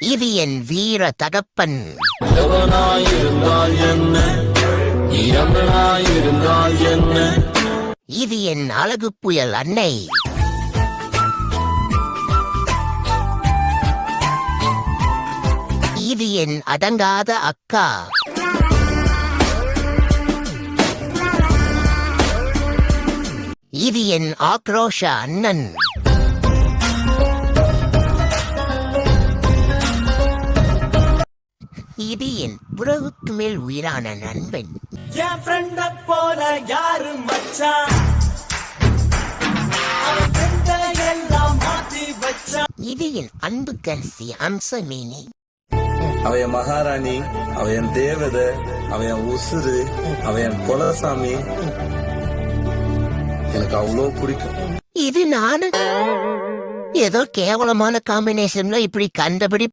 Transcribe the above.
இது என் வீர தகப்பன். எவனாயிருந்தால் என்ன, இளமனாயிருந்தால் என்ன. இது என் அழகு புயல் அன்னை. இது என் அடங்காத அக்கா. இது என் ஆக்ரோஷ அண்ணன். இது என் உறவுக்கு மேல் உயிரான நண்பன். என் ஃப்ரெண்ட போல யாரு மச்சான், அவன் ஃப்ரெண்ட எல்லாம் மாத்தி வச்சான். இது என் அன்பு கரசி அம்சமேனி. அவ என் மகாராணி, அவ என் தேவதை, அவ என் உசுறு, அவ என் குலசாமி. எனக்கு அவ்வளோ பிடிக்கும். இது நானு. ஏதோ கேவலமான காம்பினேஷன்ல இப்படி கண்டபடி